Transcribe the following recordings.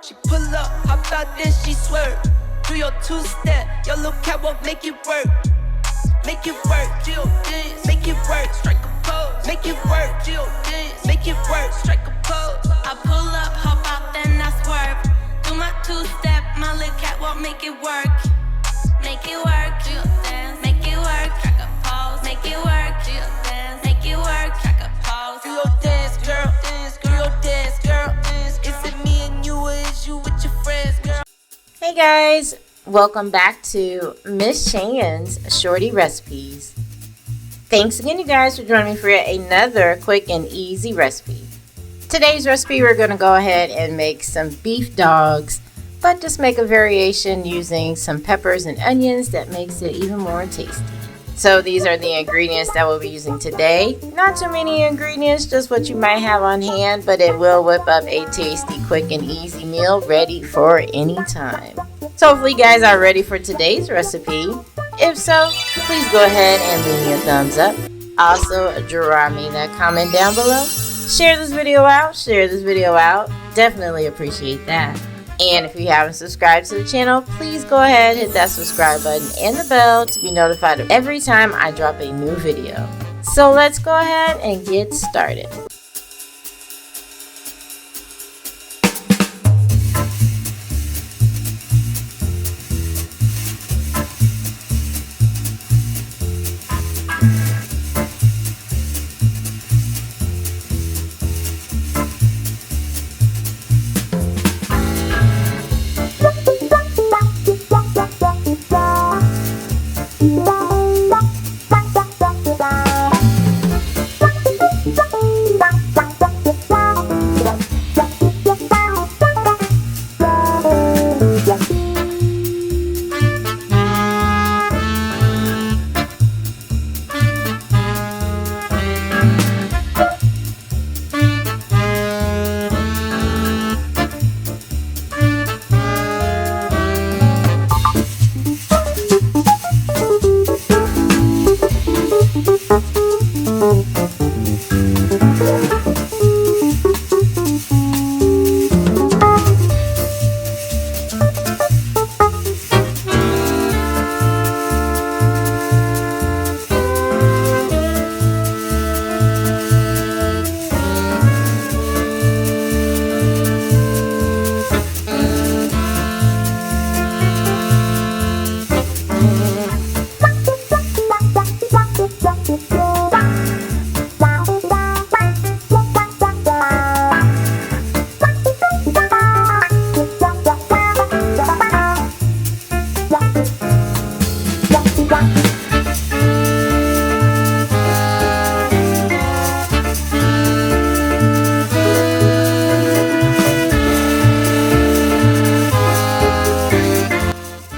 She pull up, hop out, then she swerve. Do your two-step, your little catwalk, make it work. Make it work, Jill dance, make it work, strike a pose. Make it work, Jill dance, make it work, strike a pose. I pull up, hop out, then I swerve. Do my two-step, my little catwalk, make it work. Make it work, Jill dance, make it work, strike a pose. Make it work, Jill dance, make it work, strike a pose. Do your dance, girl, dance, do your dance, girl, dance. Is it me and you, or is you with your friends, girl? Hey guys, welcome back to Miss Chan's Shorty Recipes. Thanks again, you guys, for joining me for yet another quick and easy recipe. Today's recipe, we're going to go ahead and make some beef dogs, but just make a variation using some peppers and onions that makes it even more tasty. So these are the ingredients that we'll be using today. Not too many ingredients, just what you might have on hand, but it will whip up a tasty, quick, and easy meal ready for any time. So hopefully you guys are ready for today's recipe. If so, please go ahead and leave me a thumbs up. Also, drop me that comment down below. Share this video out. Definitely appreciate that. And if you haven't subscribed to the channel, please go ahead, hit that subscribe button and the bell to be notified of every time I drop a new video. So let's go ahead and get started.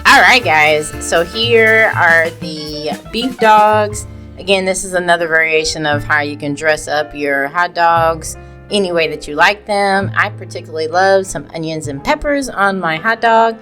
Alright guys, so here are the beef dogs. Again, this is another variation of how you can dress up your hot dogs any way that you like them. I particularly love some onions and peppers on my hot dog.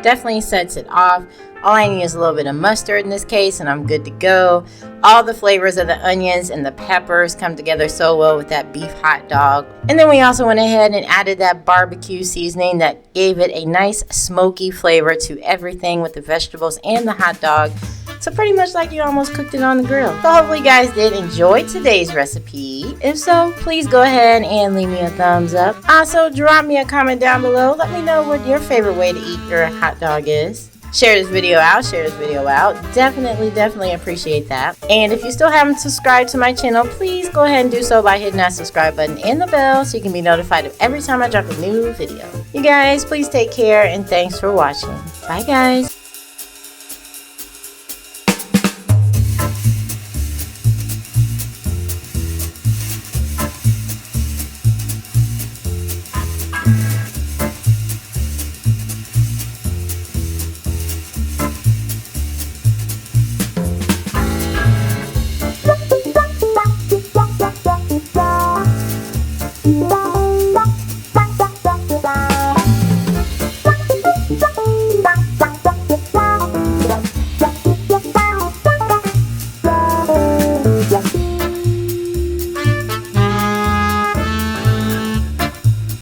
Definitely sets it off. All I need is a little bit of mustard in this case and I'm good to go. All the flavors of the onions and the peppers come together so well with that beef hot dog. And then we also went ahead and added that barbecue seasoning that gave it a nice smoky flavor to everything with the vegetables and the hot dog. So pretty much like you almost cooked it on the grill. So hopefully you guys did enjoy today's recipe. If so, please go ahead and leave me a thumbs up. Also, drop me a comment down below. Let me know what your favorite way to eat your hot dog is. Share this video out. Definitely appreciate that. And if you still haven't subscribed to my channel, please go ahead and do so by hitting that subscribe button and the bell so you can be notified of every time I drop a new video. You guys, please take care and thanks for watching. Bye guys.